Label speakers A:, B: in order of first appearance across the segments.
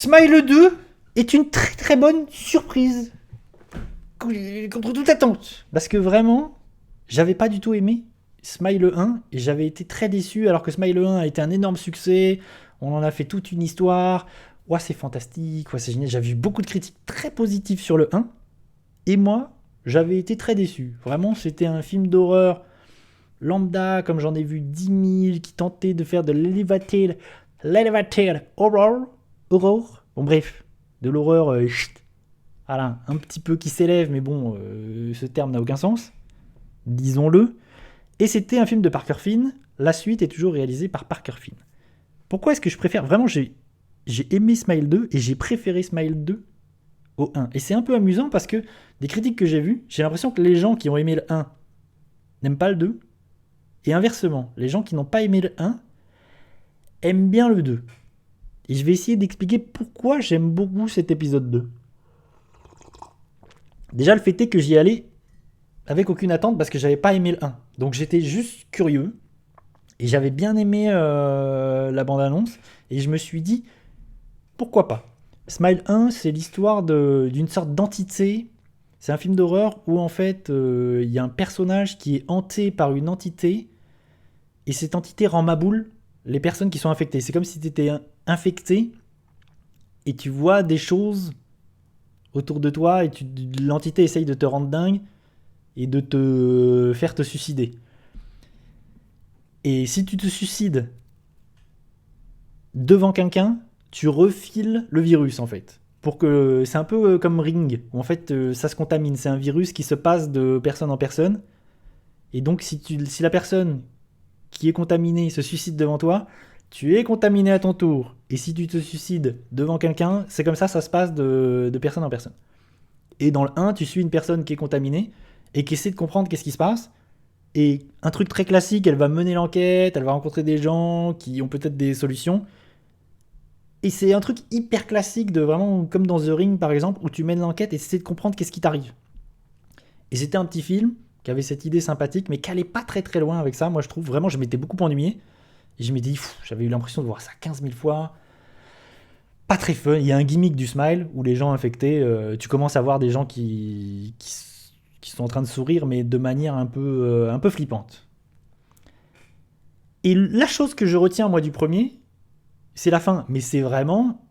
A: Smile 2 est une très très bonne surprise contre toute attente. Parce que vraiment, j'avais pas du tout aimé Smile 1 et j'avais été très déçu alors que Smile 1 a été un énorme succès. On en a fait toute une histoire. Ouais, c'est fantastique, ouais, c'est génial. J'avais vu beaucoup de critiques très positives sur le 1 et moi, j'avais été très déçu. Vraiment, c'était un film d'horreur lambda, comme j'en ai vu 10 000 qui tentaient de faire de l'elevated horror. Bon, bref, de l'horreur, voilà, un petit peu qui s'élève, mais bon, ce terme n'a aucun sens, disons-le. Et c'était un film de Parker Finn. La suite est toujours réalisée par Parker Finn. Pourquoi est-ce que je préfère vraiment, j'ai aimé Smile 2 et j'ai préféré Smile 2 au 1. Et c'est un peu amusant parce que des critiques que j'ai vues, j'ai l'impression que les gens qui ont aimé le 1 n'aiment pas le 2. Et inversement, les gens qui n'ont pas aimé le 1 aiment bien le 2. Et je vais essayer d'expliquer pourquoi j'aime beaucoup cet épisode 2. Déjà, le fait est que j'y allais avec aucune attente parce que j'avais pas aimé le 1. Donc j'étais juste curieux. Et j'avais bien aimé la bande-annonce. Et je me suis dit, pourquoi pas. Smile 1, c'est l'histoire d'une sorte d'entité. C'est un film d'horreur où en fait, il y a un personnage qui est hanté par une entité. Et cette entité rend maboule les personnes qui sont infectées. C'est comme si tu étais infecté et tu vois des choses autour de toi et l'entité essaye de te rendre dingue et de te faire te suicider. Et si tu te suicides devant quelqu'un, tu refiles le virus en fait. Pour que c'est un peu comme Ring, où en fait ça se contamine. C'est un virus qui se passe de personne en personne. Et donc si la personne qui est contaminée se suicide devant toi, tu es contaminé à ton tour. Et si tu te suicides devant quelqu'un, c'est comme ça se passe de personne en personne. Et dans le 1, tu suis une personne qui est contaminée et qui essaie de comprendre qu'est-ce qui se passe. Et un truc très classique, elle va mener l'enquête, elle va rencontrer des gens qui ont peut-être des solutions. Et c'est un truc hyper classique, de vraiment comme dans The Ring par exemple, où tu mènes l'enquête et essaies de comprendre qu'est-ce qui t'arrive. Et c'était un petit film qui avait cette idée sympathique, mais qui allait pas très très loin avec ça. Moi je trouve vraiment, je m'étais beaucoup ennuyé. Et je m'étais dit, j'avais eu l'impression de voir ça 15 000 fois. Pas très fun. Il y a un gimmick du smile où les gens infectés, tu commences à voir des gens qui sont en train de sourire, mais de manière un peu flippante. Et la chose que je retiens, moi, du premier, c'est la fin. Mais c'est vraiment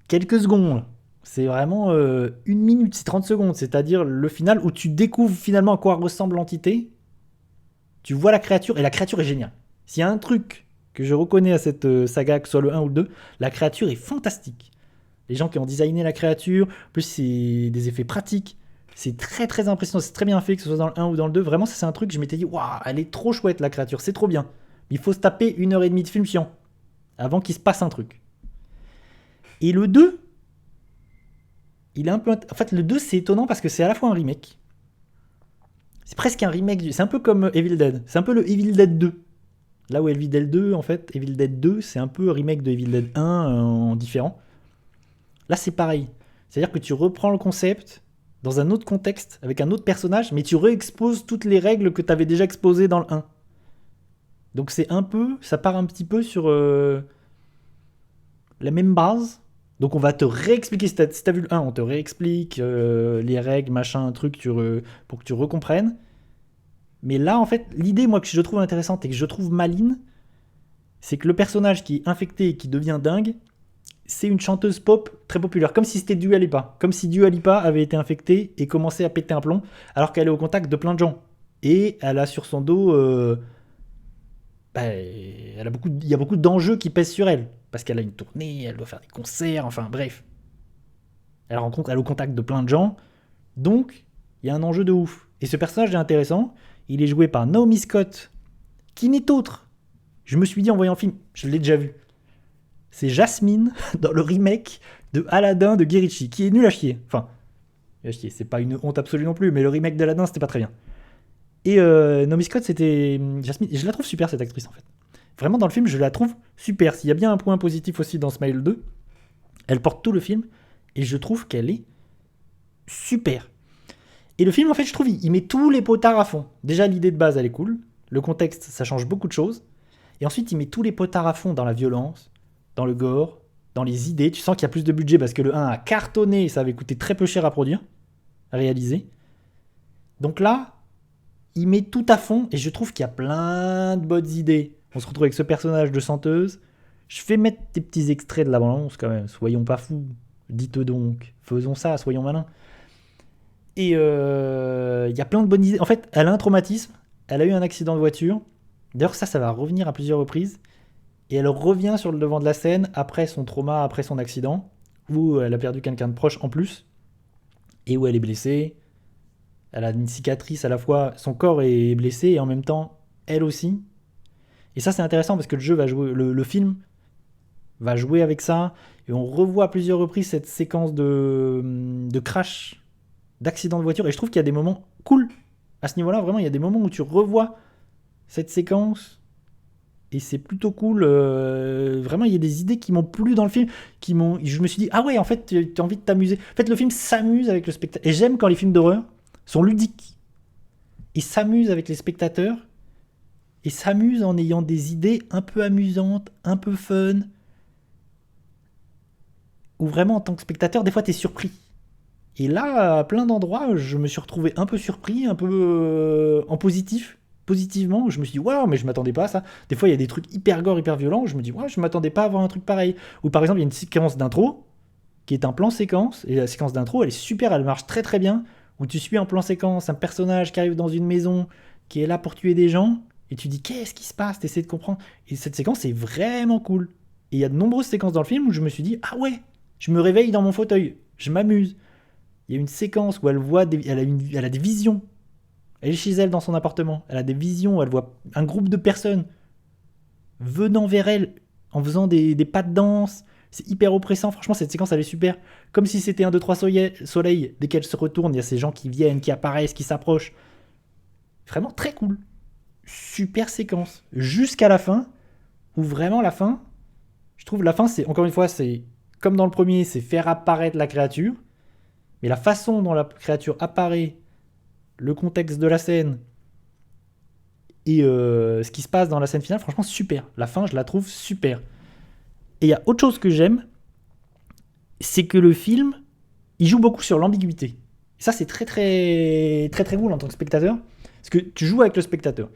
A: quelques secondes. C'est vraiment 1 minute, c'est 30 secondes. C'est-à-dire le final où tu découvres finalement à quoi ressemble l'entité. Tu vois la créature, et la créature est géniale. S'il y a un truc que je reconnais à cette saga, que ce soit le 1 ou le 2, la créature est fantastique. Les gens qui ont designé la créature, en plus c'est des effets pratiques. C'est très très impressionnant, c'est très bien fait, que ce soit dans le 1 ou dans le 2. Vraiment, ça c'est un truc, je m'étais dit, waouh, elle est trop chouette la créature, c'est trop bien. Mais il faut se taper 1 heure et demie de film chiant avant qu'il se passe un truc. Et le 2, il est un peu. En fait, le 2 c'est étonnant parce que c'est à la fois un remake. C'est presque un remake, c'est un peu comme Evil Dead. C'est un peu le Evil Dead 2. Là où Evil Dead 2, en fait, Evil Dead 2, c'est un peu un remake de Evil Dead 1 en différent. Là, c'est pareil. C'est-à-dire que tu reprends le concept dans un autre contexte, avec un autre personnage, mais tu réexposes toutes les règles que tu avais déjà exposées dans le 1. Donc c'est un peu, ça part un petit peu sur la même base. Donc on va te réexpliquer, si t'as vu le 1, on te réexplique les règles, machin, truc, pour que tu recomprennes. Mais là, en fait, l'idée, moi, que je trouve intéressante et que je trouve maligne, c'est que le personnage qui est infecté et qui devient dingue, c'est une chanteuse pop très populaire, comme si c'était Dua Lipa. Comme si Dua Lipa avait été infectée et commençait à péter un plomb, alors qu'elle est au contact de plein de gens. Et elle a sur son dos... il y a beaucoup d'enjeux qui pèsent sur elle. Parce qu'elle a une tournée, elle doit faire des concerts, enfin bref. Elle est au contact de plein de gens. Donc, il y a un enjeu de ouf. Et ce personnage est intéressant. Il est joué par Naomi Scott, qui n'est autre. Je me suis dit en voyant le film, je l'ai déjà vu. C'est Jasmine dans le remake de Aladdin de Guy Ritchie, qui est nul à chier. Enfin, c'est pas une honte absolue non plus, mais le remake d'Aladdin, c'était pas très bien. Et Naomi Scott, c'était Jasmine. Et je la trouve super, cette actrice, en fait. Vraiment, dans le film, je la trouve super. S'il y a bien un point positif aussi dans Smile 2, elle porte tout le film, et je trouve qu'elle est super. Et le film, en fait, je trouve, il met tous les potards à fond. Déjà, l'idée de base, elle est cool. Le contexte, ça change beaucoup de choses. Et ensuite, il met tous les potards à fond dans la violence, dans le gore, dans les idées. Tu sens qu'il y a plus de budget parce que le 1 a cartonné, ça avait coûté très peu cher à produire, à réaliser. Donc là, il met tout à fond et je trouve qu'il y a plein de bonnes idées. On se retrouve avec ce personnage de chanteuse. Je vais mettre des petits extraits de la bande-annonce quand même. Soyons pas fous. Dites donc. Faisons ça, soyons malins. Et il y a plein de bonnes idées. En fait, elle a un traumatisme. Elle a eu un accident de voiture. D'ailleurs, ça va revenir à plusieurs reprises. Et elle revient sur le devant de la scène après son trauma, après son accident, où elle a perdu quelqu'un de proche en plus, et où elle est blessée. Elle a une cicatrice à la fois, son corps est blessé, et en même temps, elle aussi. Et ça, c'est intéressant parce que le jeu va jouer, le film va jouer avec ça. Et on revoit à plusieurs reprises cette séquence de crash, d'accident de voiture. Et je trouve qu'il y a des moments cool à ce niveau-là. Vraiment, il y a des moments où tu revois cette séquence. Et c'est plutôt cool. Vraiment, il y a des idées qui m'ont plu dans le film. Je me suis dit, ah ouais, en fait, tu as envie de t'amuser. En fait, le film s'amuse avec le spectateur. Et j'aime quand les films d'horreur sont ludiques. Ils s'amusent avec les spectateurs. Et s'amusent en ayant des idées un peu amusantes, un peu fun. Où vraiment, en tant que spectateur, des fois, t'es surpris. Et là, à plein d'endroits, je me suis retrouvé un peu surpris, un peu en positif. Positivement, je me suis dit, waouh, mais je m'attendais pas à ça. Des fois, il y a des trucs hyper gore, hyper violents, je me dis, ouais, je m'attendais pas à voir un truc pareil. Ou par exemple, il y a une séquence d'intro, qui est un plan séquence, et la séquence d'intro, elle est super, elle marche très très bien, où tu suis en plan séquence un personnage qui arrive dans une maison, qui est là pour tuer des gens, et tu dis, qu'est-ce qui se passe, t'essaies de comprendre. Et cette séquence est vraiment cool. Et il y a de nombreuses séquences dans le film où je me suis dit, ah ouais, je me réveille dans mon fauteuil, je m'amuse. Il y a une séquence où elle voit elle a des visions. Elle est chez elle dans son appartement. Elle a des visions. Elle voit un groupe de personnes venant vers elle en faisant des pas de danse. C'est hyper oppressant. Franchement, cette séquence, elle est super. Comme si c'était un 2-3 soleils. Dès qu'elle se retourne, il y a ces gens qui viennent, qui apparaissent, qui s'approchent. Vraiment très cool. Super séquence. Jusqu'à la fin, où vraiment la fin, je trouve la fin, c'est encore une fois, c'est comme dans le premier, c'est faire apparaître la créature. Mais la façon dont la créature apparaît, le contexte de la scène et ce qui se passe dans la scène finale, franchement super. La fin, je la trouve super. Et il y a autre chose que j'aime, c'est que le film, il joue beaucoup sur l'ambiguïté. Et ça, c'est très très très très cool en tant que spectateur, parce que tu joues avec le spectateur.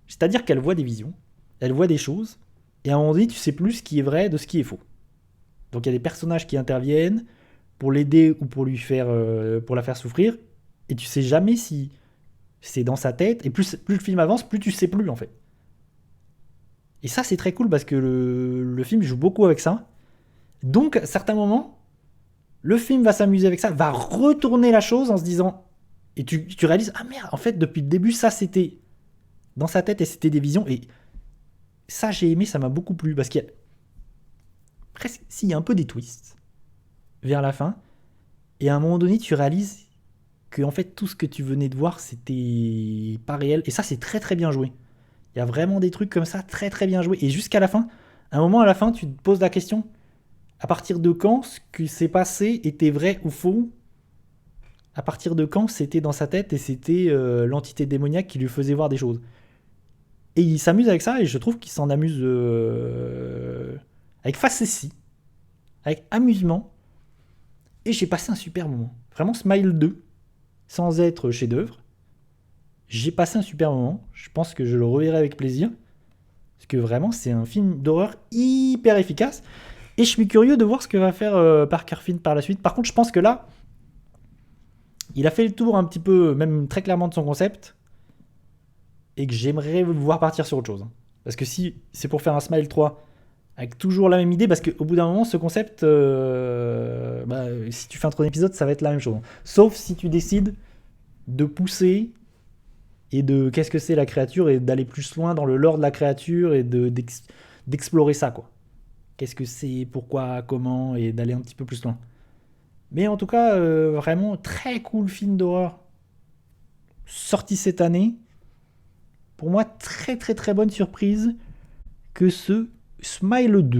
A: C'est-à-dire qu'elle voit des visions, elle voit des choses, et à un moment donné, tu sais plus ce qui est vrai de ce qui est faux. Donc il y a des personnages qui interviennent pour l'aider ou pour pour la faire souffrir, et tu sais jamais si c'est dans sa tête, et plus le film avance, plus tu sais plus en fait. Et ça, c'est très cool parce que le film joue beaucoup avec ça. Donc, à certains moments, le film va s'amuser avec ça, va retourner la chose en se disant, et tu réalises, ah merde, en fait, depuis le début, ça c'était dans sa tête et c'était des visions, et ça j'ai aimé, ça m'a beaucoup plu parce qu'il y a presque, s'il y a un peu des twists vers la fin, et à un moment donné, tu réalises que en fait tout ce que tu venais de voir c'était pas réel, et ça c'est très très bien joué. Il y a vraiment des trucs comme ça très très bien joués, et jusqu'à la fin, à un moment à la fin tu te poses la question, à partir de quand ce qui s'est passé était vrai ou faux, à partir de quand c'était dans sa tête et c'était l'entité démoniaque qui lui faisait voir des choses. Et il s'amuse avec ça, et je trouve qu'il s'en amuse avec facétie, avec amusement, et j'ai passé un super moment. Vraiment Smile 2, sans être chef-d'œuvre, j'ai passé un super moment. Je pense que je le reverrai avec plaisir. Parce que vraiment, c'est un film d'horreur hyper efficace. Et je suis curieux de voir ce que va faire Parker Finn par la suite. Par contre, je pense que là, il a fait le tour un petit peu, même très clairement, de son concept. Et que j'aimerais le voir partir sur autre chose. Parce que si c'est pour faire un Smile 3, avec toujours la même idée, parce qu'au bout d'un moment, ce concept, si tu fais un troisième épisode, ça va être la même chose. Sauf si tu décides de pousser et de qu'est-ce que c'est la créature et d'aller plus loin dans le lore de la créature et d'explorer ça, quoi. Qu'est-ce que c'est, pourquoi, comment, et d'aller un petit peu plus loin. Mais en tout cas, vraiment très cool film d'horreur sorti cette année. Pour moi, très très très bonne surprise que ce Smile 2.